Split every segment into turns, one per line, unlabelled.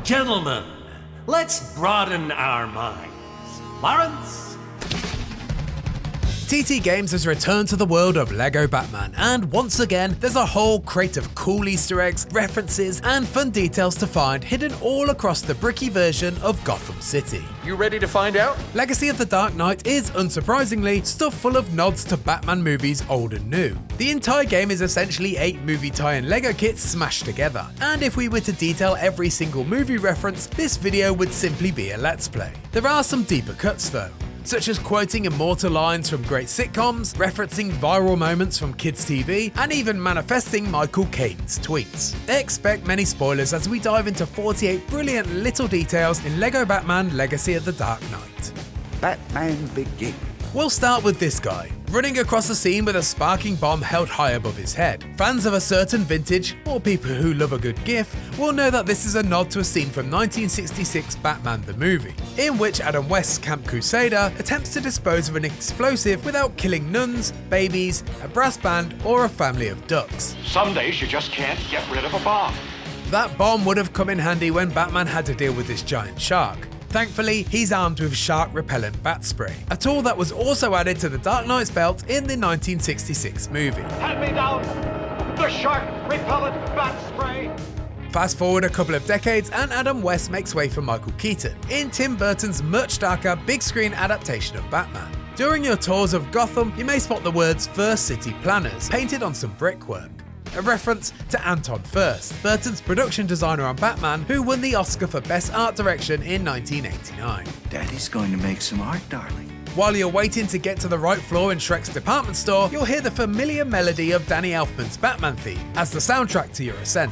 Gentlemen, let's broaden our minds. Lawrence?
TT Games has returned to the world of LEGO Batman, and once again, there's a whole crate of cool Easter eggs, references, and fun details to find hidden all across the bricky version of Gotham City.
You ready to find out?
Legacy of the Dark Knight is, unsurprisingly, stuffed full of nods to Batman movies old and new. The entire game is essentially 8 movie tie-in LEGO kits smashed together, and if we were to detail every single movie reference, this video would simply be a Let's Play. There are some deeper cuts though, such as quoting immortal lines from great sitcoms, referencing viral moments from kids' TV, and even manifesting Michael Caine's tweets. Expect many spoilers as we dive into 48 brilliant little details in LEGO Batman Legacy of the Dark Knight.
Batman Begins.
We'll start with this guy, running across the scene with a sparking bomb held high above his head. Fans of a certain vintage, or people who love a good GIF, will know that this is a nod to a scene from 1966 Batman the movie, in which Adam West's Camp Crusader attempts to dispose of an explosive without killing nuns, babies, a brass band, or a family of ducks.
Some days you just can't get rid of a bomb.
That bomb would have come in handy when Batman had to deal with this giant shark. Thankfully, he's armed with shark-repellent bat spray, a tool that was also added to the Dark Knight's belt in the 1966 movie.
Hand me down the shark repellent bat spray.
Fast forward a couple of decades and Adam West makes way for Michael Keaton in Tim Burton's much darker big-screen adaptation of Batman. During your tours of Gotham, you may spot the words First City Planners painted on some brickwork, a reference to Anton Furst, Burton's production designer on Batman, who won the Oscar for Best Art Direction in 1989.
Daddy's going to make some art, darling.
While you're waiting to get to the right floor in Shrek's department store, you'll hear the familiar melody of Danny Elfman's Batman theme as the soundtrack to your ascent.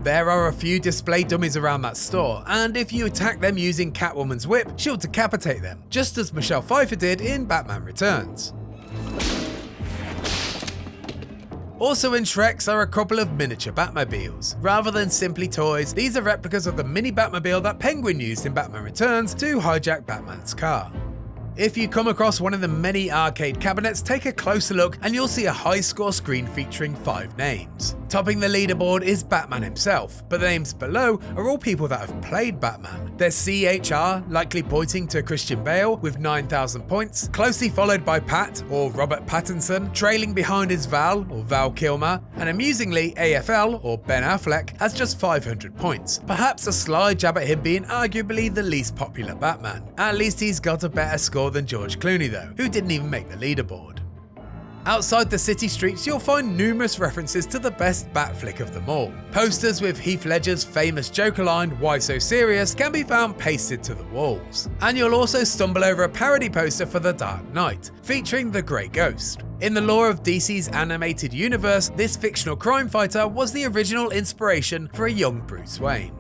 There are a few display dummies around that store, and if you attack them using Catwoman's whip, she'll decapitate them, just as Michelle Pfeiffer did in Batman Returns. Also in Shrek's are a couple of miniature Batmobiles. Rather than simply toys, these are replicas of the mini Batmobile that Penguin used in Batman Returns to hijack Batman's car. If you come across one of the many arcade cabinets, take a closer look and you'll see a high score screen featuring 5 names. Topping the leaderboard is Batman himself, but the names below are all people that have played Batman. There's CHR, likely pointing to Christian Bale with 9,000 points, closely followed by Pat, or Robert Pattinson, trailing behind is Val, or Val Kilmer, and amusingly AFL, or Ben Affleck, has just 500 points. Perhaps a sly jab at him being arguably the least popular Batman. At least he's got a better score than George Clooney though, who didn't even make the leaderboard. Outside the city streets, you'll find numerous references to the best bat flick of them all. Posters with Heath Ledger's famous Joker line, "Why so serious?" can be found pasted to the walls. And you'll also stumble over a parody poster for The Dark Knight, featuring the Grey Ghost. In the lore of DC's animated universe, this fictional crime fighter was the original inspiration for a young Bruce Wayne.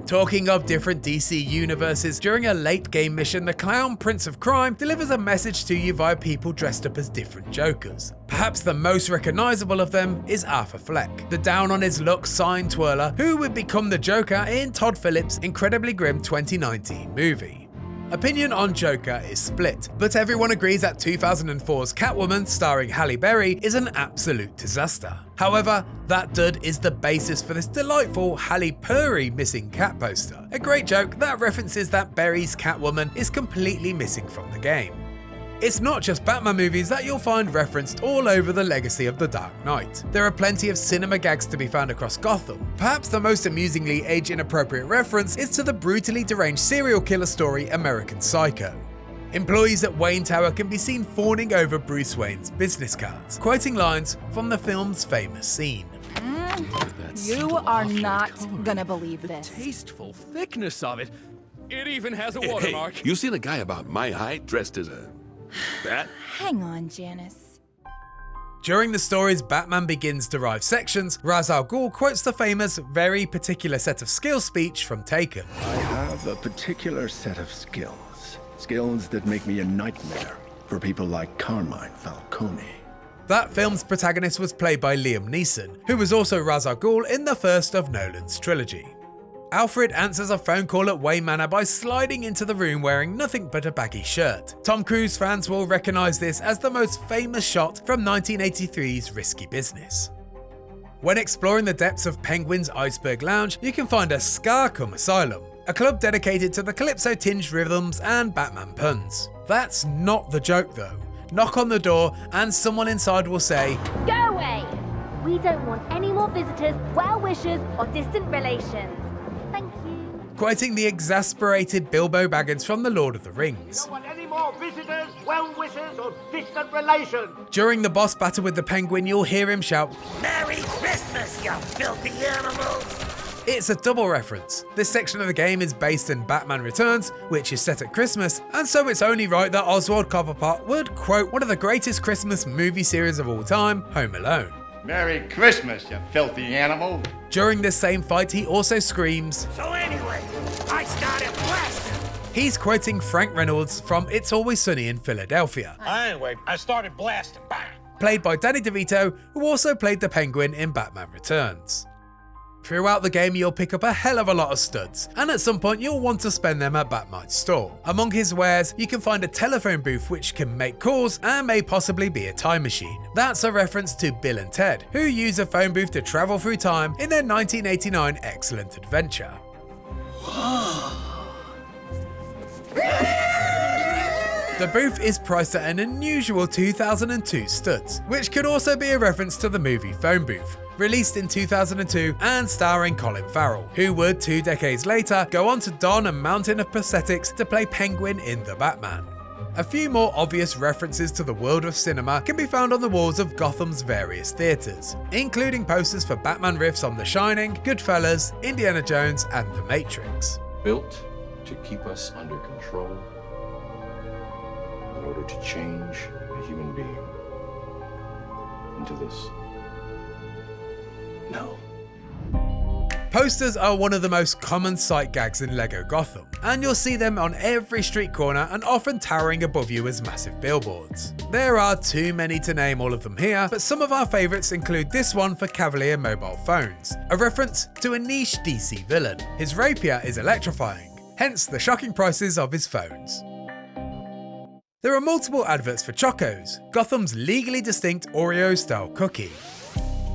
Talking of different DC universes, during a late game mission, the clown Prince of Crime delivers a message to you via people dressed up as different Jokers. Perhaps the most recognisable of them is Arthur Fleck, the down-on-his-luck sign twirler who would become the Joker in Todd Phillips' incredibly grim 2019 movie. Opinion on Joker is split, but everyone agrees that 2004's Catwoman starring Halle Berry is an absolute disaster. However, that dud is the basis for this delightful Halle Berry missing cat poster, a great joke that references that Berry's Catwoman is completely missing from the game. It's not just Batman movies that you'll find referenced all over the legacy of The Dark Knight. There are plenty of cinema gags to be found across Gotham. Perhaps the most amusingly age-inappropriate reference is to the brutally deranged serial killer story American Psycho. Employees at Wayne Tower can be seen fawning over Bruce Wayne's business cards, quoting lines from the film's famous scene.
You are not gonna believe this.
Tasteful thickness of it. It even has a
Hey,
watermark.
you seen a guy about my height dressed as a bat?
Hang on, Janice.
During the story's Batman Begins derived sections, Ra's al Ghul quotes the famous very particular set of skills speech from Taken.
I have a particular set of skills. Skills that make me a nightmare for people like Carmine Falcone.
That film's protagonist was played by Liam Neeson, who was also Ra's al Ghul in the first of Nolan's trilogy. Alfred answers a phone call at Wayne Manor by sliding into the room wearing nothing but a baggy shirt. Tom Cruise fans will recognise this as the most famous shot from 1983's Risky Business. When exploring the depths of Penguin's Iceberg Lounge, you can find a Scarcum Asylum, a club dedicated to the calypso-tinged rhythms and Batman puns. That's not the joke though. Knock on the door and someone inside will say,
"Go away! We don't want any more visitors, well-wishers, or distant relations. Thank you."
Quoting the exasperated Bilbo Baggins from The Lord of the Rings.
Don't want any more visitors, well-wishers, or distant relations.
During the boss battle with the Penguin, you'll hear him shout,
"Merry Christmas, you filthy animals!"
It's a double reference. This section of the game is based in Batman Returns, which is set at Christmas, and so it's only right that Oswald Cobblepot would quote one of the greatest Christmas movie series of all time, Home Alone.
Merry Christmas, you filthy animal.
During this same fight, he also screams,
So anyway, I started blasting.
He's quoting Frank Reynolds from It's Always Sunny in Philadelphia,
Anyway, I started blasting. Bang!
played by Danny DeVito, who also played the Penguin in Batman Returns. Throughout the game, you'll pick up a hell of a lot of studs, and at some point you'll want to spend them at Batmite's store. Among his wares, you can find a telephone booth which can make calls and may possibly be a time machine. That's a reference to Bill and Ted, who use a phone booth to travel through time in their 1989 Excellent Adventure. The booth is priced at an unusual 2002 studs, which could also be a reference to the movie Phone Booth, released in 2002 and starring Colin Farrell, who would 2 decades later go on to don a mountain of prosthetics to play Penguin in The Batman. A few more obvious references to the world of cinema can be found on the walls of Gotham's various theatres, including posters for Batman riffs on The Shining, Goodfellas, Indiana Jones and The Matrix.
Built to keep us under control in order to change a human being into this. No.
Posters are one of the most common sight gags in LEGO Gotham, and you'll see them on every street corner and often towering above you as massive billboards. There are too many to name all of them here, but some of our favourites include this one for Cavalier mobile phones, a reference to a niche DC villain. His rapier is electrifying, hence the shocking prices of his phones. There are multiple adverts for Chocos, Gotham's legally distinct Oreo-style cookie.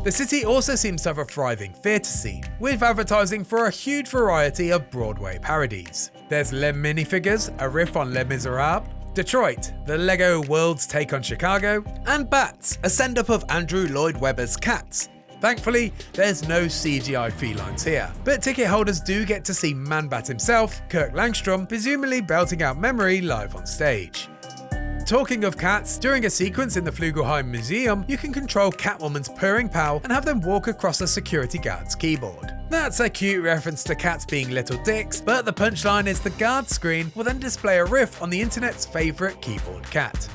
The city also seems to have a thriving theatre scene, with advertising for a huge variety of Broadway parodies. There's Lem minifigures, a riff on Les Miserables, Detroit, the LEGO world's take on Chicago, and Bats, a send-up of Andrew Lloyd Webber's Cats. Thankfully, there's no CGI felines here, but ticket holders do get to see Man-Bat himself, Kirk Langstrom, presumably belting out Memory live on stage. Talking of cats, during a sequence in the Flugelheim Museum, you can control Catwoman's purring pal and have them walk across a security guard's keyboard. That's a cute reference to cats being little dicks, but the punchline is the guard screen will then display a riff on the internet's favourite keyboard cat.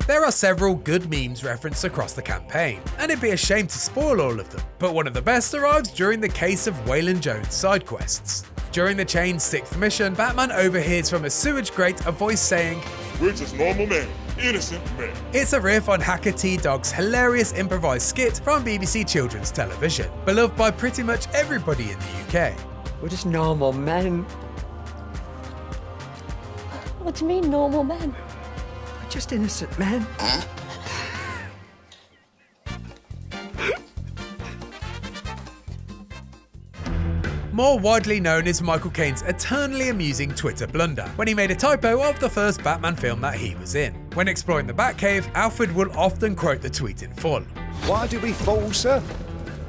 There are several good memes referenced across the campaign, and it'd be a shame to spoil all of them, but one of the best arrives during the Case of Waylon Jones side quests. During the chain's 6th mission, Batman overhears from a sewage grate a voice saying,
"We're just normal men, innocent men."
It's a riff on Hacker T-Dog's hilarious improvised skit from BBC Children's Television, beloved by pretty much everybody in the UK.
We're just normal men.
What do you mean, normal men?
We're just innocent men.
More widely known is Michael Caine's eternally amusing Twitter blunder, when he made a typo of the first Batman film that he was in. When exploring the Batcave, Alfred will often quote the tweet in full.
Why do we fall, sir?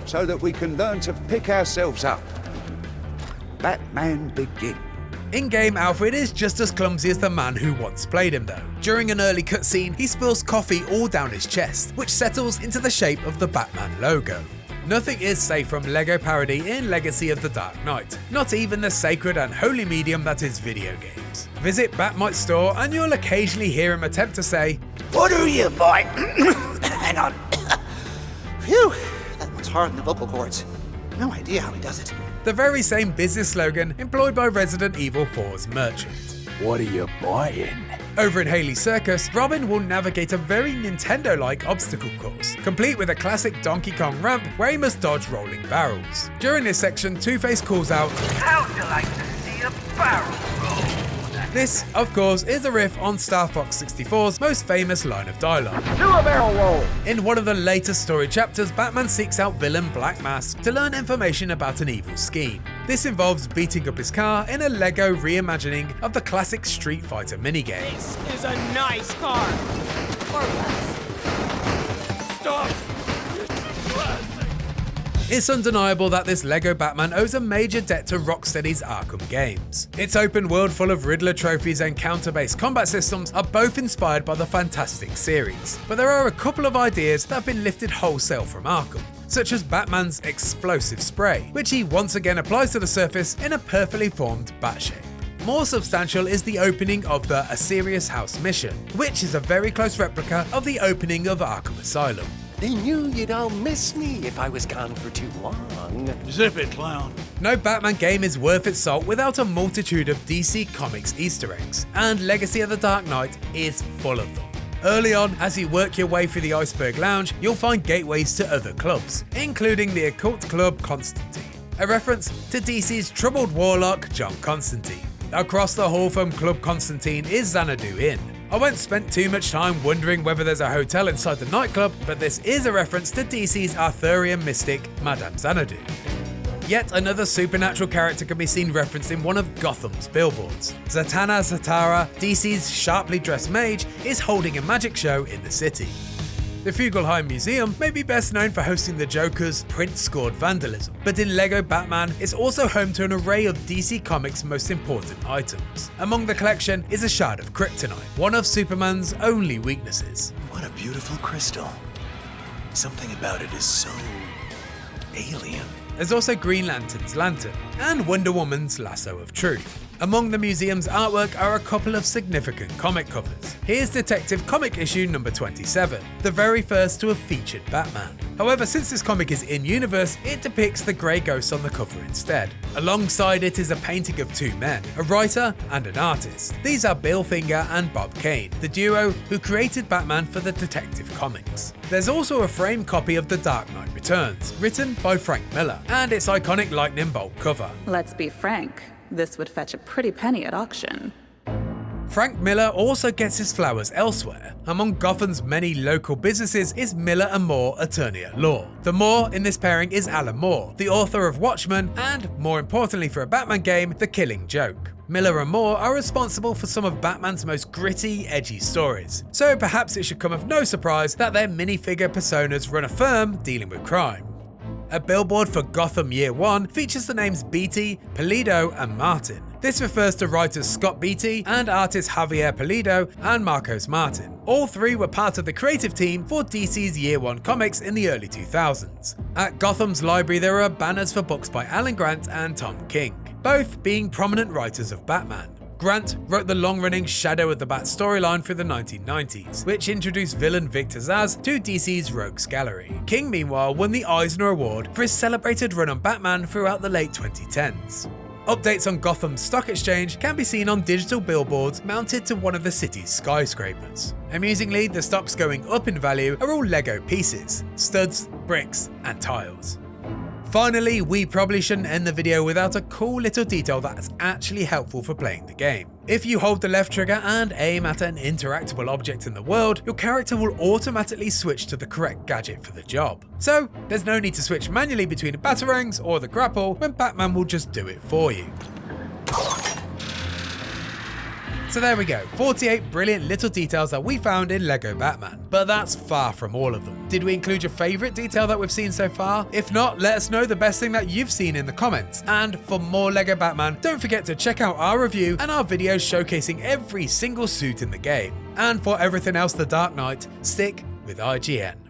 So that we can learn to pick ourselves up. Batman Begin.
In-game, Alfred is just as clumsy as the man who once played him though. During an early cutscene, he spills coffee all down his chest, which settles into the shape of the Batman logo. Nothing is safe from LEGO parody in Legacy of the Dark Knight, not even the sacred and holy medium that is video games. Visit Batmite's store and you'll occasionally hear him attempt to say,
"What are you, boy?" Hang on. Phew, that one's hard in the vocal cords. No idea how he does it.
the very same business slogan employed by Resident Evil 4's merchant.
What are you buying?
Over in Haley's Circus, Robin will navigate a very Nintendo-like obstacle course, complete with a classic Donkey Kong ramp where he must dodge rolling barrels. During this section, Two-Face calls out,
How'd you like to see a barrel roll?
This, of course, is a riff on Star Fox 64's most famous line of dialogue.
Do a barrel roll!
In one of the later story chapters, Batman seeks out villain Black Mask to learn information about an evil scheme. This involves beating up his car in a Lego reimagining of the classic Street Fighter minigame.
This is a nice car. Or less. Stop!
It's undeniable that this Lego Batman owes a major debt to Rocksteady's Arkham games. Its open world full of Riddler trophies and counter-based combat systems are both inspired by the Fantastic series, but there are a couple of ideas that have been lifted wholesale from Arkham, such as Batman's explosive spray, which he once again applies to the surface in a perfectly formed bat shape. More substantial is the opening of the A Serious House mission, which is a very close replica of the opening of Arkham Asylum.
They knew you'd all miss me if I was gone for too long.
Zip it, clown.
No Batman game is worth its salt without a multitude of DC Comics Easter eggs, and Legacy of the Dark Knight is full of them. Early on, as you work your way through the Iceberg Lounge, you'll find gateways to other clubs, including the occult club Constantine, a reference to DC's troubled warlock John Constantine. Across the hall from Club Constantine is Xanadu Inn. I won't spend too much time wondering whether there's a hotel inside the nightclub, but this is a reference to DC's Arthurian mystic, Madame Xanadu. Yet another supernatural character can be seen referenced in one of Gotham's billboards. Zatanna Zatara, DC's sharply dressed mage, is holding a magic show in the city. The Fugelsheim Museum may be best known for hosting the Joker's print-scored vandalism, but in LEGO Batman, it's also home to an array of DC Comics' most important items. Among the collection is a shard of kryptonite, one of Superman's only weaknesses.
What a beautiful crystal. Something about it is so alien.
There's also Green Lantern's lantern, and Wonder Woman's lasso of truth. Among the museum's artwork are a couple of significant comic covers. Here's Detective Comic issue number 27, the very first to have featured Batman. However, since this comic is in-universe, it depicts the Grey Ghost on the cover instead. Alongside it is a painting of two men, a writer and an artist. These are Bill Finger and Bob Kane, the duo who created Batman for the Detective Comics. There's also a framed copy of The Dark Knight Returns, written by Frank Miller, and its iconic lightning bolt cover.
Let's be frank. This would fetch a pretty penny at auction.
Frank Miller also gets his flowers elsewhere. Among Gotham's many local businesses is Miller & Moore Attorney at Law. The Moore in this pairing is Alan Moore, the author of Watchmen and, more importantly for a Batman game, The Killing Joke. Miller & Moore are responsible for some of Batman's most gritty, edgy stories, so perhaps it should come of no surprise that their minifigure personas run a firm dealing with crime. A billboard for Gotham Year 1 features the names Beatty, Pulido, and Martin. This refers to writers Scott Beatty and artists Javier Pulido and Marcos Martin. All three were part of the creative team for DC's Year 1 comics in the early 2000s. At Gotham's library there are banners for books by Alan Grant and Tom King, both being prominent writers of Batman. Grant wrote the long-running Shadow of the Bat storyline through the 1990s, which introduced villain Victor Zsasz to DC's Rogues Gallery. King, meanwhile, won the Eisner Award for his celebrated run on Batman throughout the late 2010s. Updates on Gotham's stock exchange can be seen on digital billboards mounted to one of the city's skyscrapers. Amusingly, the stocks going up in value are all Lego pieces, studs, bricks, and tiles. Finally, we probably shouldn't end the video without a cool little detail that's actually helpful for playing the game. If you hold the left trigger and aim at an interactable object in the world, your character will automatically switch to the correct gadget for the job. So, there's no need to switch manually between the batarangs or the grapple when Batman will just do it for you. So there we go, 48 brilliant little details that we found in LEGO Batman, but that's far from all of them. Did we include your favourite detail that we've seen so far? If not, let us know the best thing that you've seen in the comments. And for more LEGO Batman, don't forget to check out our review and our videos showcasing every single suit in the game. And for everything else The Dark Knight, stick with IGN.